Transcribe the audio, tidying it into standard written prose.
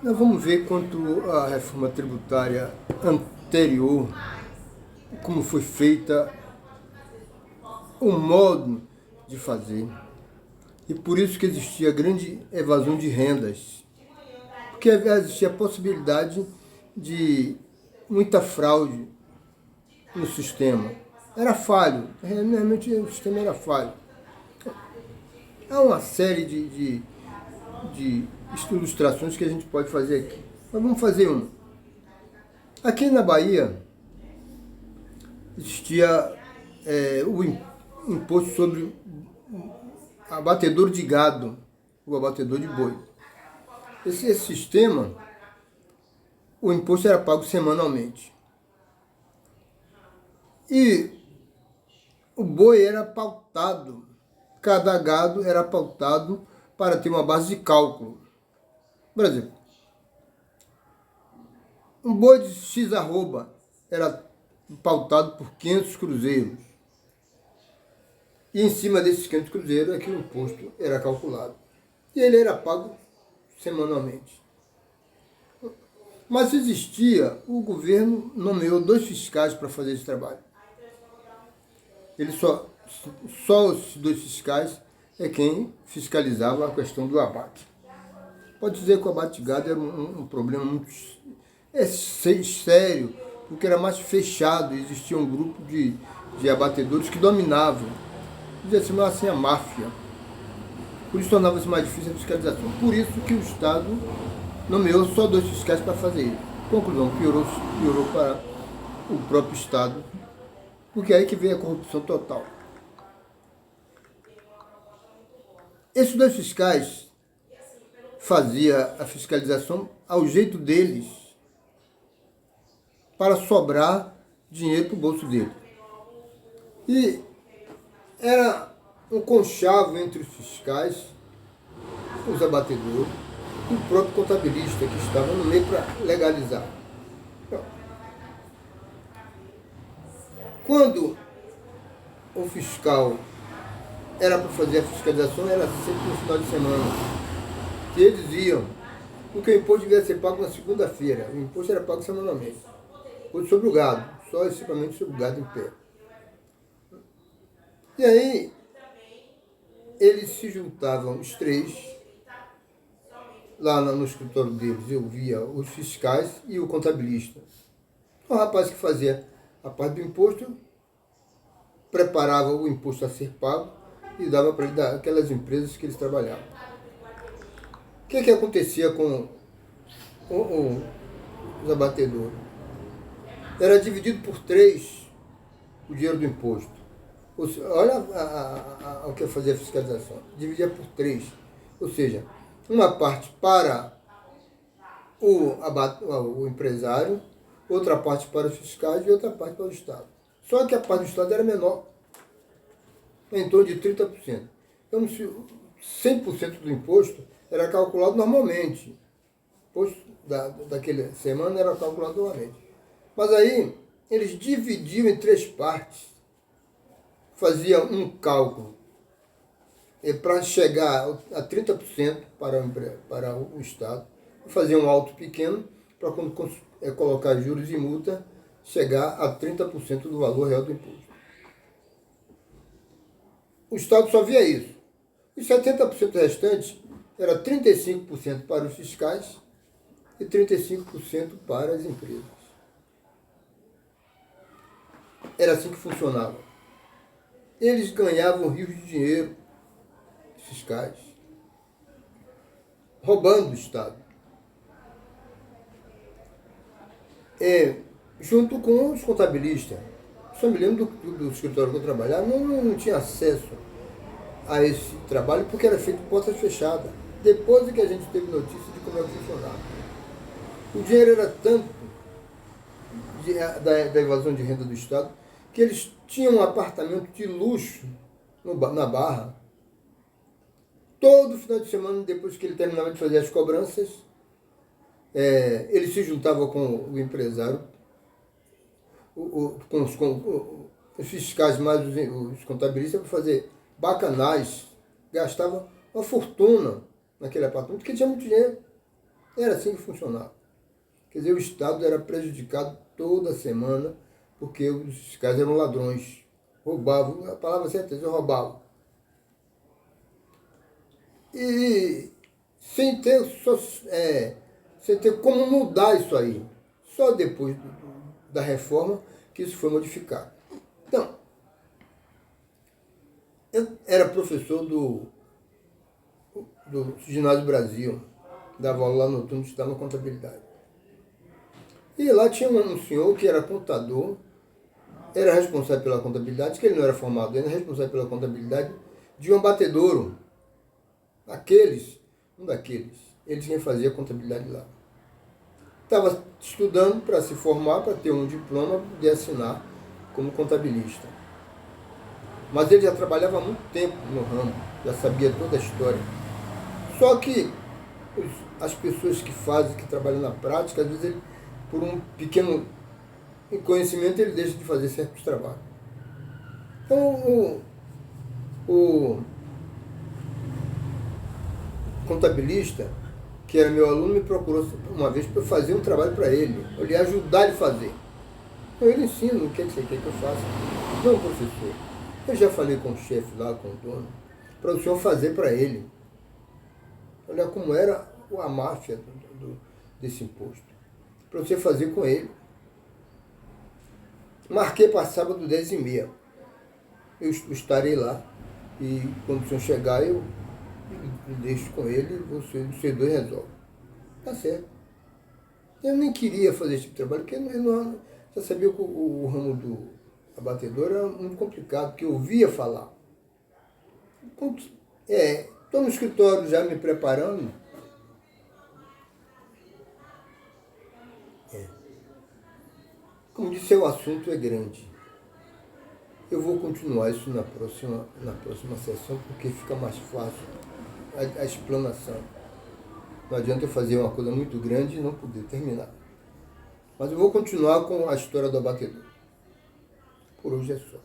Nós vamos ver quanto à reforma tributária anterior, como foi feita, o modo de fazer. E por isso que existia grande evasão de rendas. Porque existia a possibilidade de muita fraude no sistema. Era falho, realmente o sistema era falho. Há uma série de ilustrações que a gente pode fazer aqui. Mas vamos fazer uma. Aqui na Bahia existia o imposto sobre abatedor de gado, o abatedor de boi. Esse sistema, o imposto era pago semanalmente. E o boi era pautado, cada gado era pautado para ter uma base de cálculo. Por exemplo, um boi de X arroba era pautado por 500 cruzeiros. E em cima desses 500 cruzeiros é que o imposto era calculado. E ele era pago semanalmente. Mas existia, o governo nomeou 2 fiscais para fazer esse trabalho. Ele só os 2 fiscais é quem fiscalizava a questão do abate. Pode dizer que o abate de gado era um problema muito sério, porque era mais fechado, existia um grupo de abatedores que dominavam, dizia-se assim, a máfia. Por isso tornava-se mais difícil a fiscalização. Por isso que o Estado nomeou só 2 fiscais para fazer isso. Conclusão, piorou para o próprio Estado, porque é aí que veio a corrupção total. Esses 2 fiscais faziam a fiscalização ao jeito deles, para sobrar dinheiro para o bolso dele. E era um conchavo entre os fiscais, os abatedores, e o próprio contabilista que estava no meio para legalizar. Quando o fiscal era para fazer a fiscalização, era sempre no final de semana. E eles iam, porque o imposto devia ser pago na segunda-feira. O imposto era pago semanalmente. Imposto sobre o gado, só especificamente sobre o gado em pé. E aí, eles se juntavam, os 3, lá no escritório deles, eu via os fiscais e o contabilista. O rapaz que fazia a parte do imposto, preparava o imposto a ser pago e dava para ele aquelas empresas que eles trabalhavam. O que acontecia com os abatedores? Era dividido por 3 o dinheiro do imposto. Olha o que fazia a fiscalização. Dividia por 3. Ou seja, uma parte para o empresário, outra parte para os fiscais e outra parte para o Estado. Só que a parte do Estado era menor, em torno de 30%. Então, 100% do imposto era calculado normalmente. O imposto daquela semana era calculado normalmente. Mas aí, eles dividiam em 3 partes. Faziam um cálculo para chegar a 30% para o Estado. Faziam um alto pequeno para quando colocar juros e multa, chegar a 30% do valor real do imposto. O Estado só via isso. Os 70% restantes era 35% para os fiscais e 35% para as empresas. Era assim que funcionava. Eles ganhavam rios de dinheiro, fiscais, roubando o Estado. Junto com os contabilistas. Só me lembro do escritório que eu trabalhava, não tinha acesso a esse trabalho porque era feito portas fechadas. Depois que a gente teve notícia de como é que funcionava. O dinheiro era tanto da evasão de renda do Estado que eles tinham um apartamento de luxo na Barra. Todo final de semana, depois que ele terminava de fazer as cobranças, ele se juntava com o empresário, com os fiscais mais os contabilistas para fazer bacanais. Gastava uma fortuna naquele apartamento, porque tinha muito dinheiro. Era assim que funcionava. Quer dizer, o Estado era prejudicado toda semana porque os fiscais eram ladrões. Roubavam, a palavra certeza, roubavam. E sem ter, sem ter como mudar isso aí. Só depois da reforma que isso foi modificado. Então, eu era professor do Ginásio Brasil, dava aula lá no turno de estudava contabilidade. E lá tinha um senhor que era contador, era responsável pela contabilidade, que ele não era formado, ele era responsável pela contabilidade de um abatedouro. Um daqueles, ele tinha que fazer a contabilidade lá. Estava estudando para se formar, para ter um diploma, para poder assinar como contabilista. Mas ele já trabalhava há muito tempo no ramo, já sabia toda a história. Só que as pessoas que fazem, que trabalham na prática, às vezes, por um pequeno conhecimento, ele deixa de fazer certos trabalhos. Então, o contabilista, que era meu aluno, me procurou uma vez para fazer um trabalho para ele. Eu ia ajudar ele a fazer. Então, ele ensina o que você quer que eu faça. Não, professor, eu já falei com o chefe lá, com o dono, para o senhor fazer para ele. Olha como era a máfia desse imposto. Para você fazer com ele. Marquei para sábado 10h30. Eu estarei lá. E quando o senhor chegar, eu deixo com ele e vocês dois resolvem. Tá certo. Eu nem queria fazer esse tipo de trabalho, porque eu não, já sabia que o ramo do abatedor era muito complicado, porque eu ouvia falar. Estou no escritório já me preparando. Como disse, o assunto é grande. Eu vou continuar isso na próxima sessão, porque fica mais fácil a explanação. Não adianta eu fazer uma coisa muito grande e não poder terminar. Mas eu vou continuar com a história do abatedor. Por hoje é só.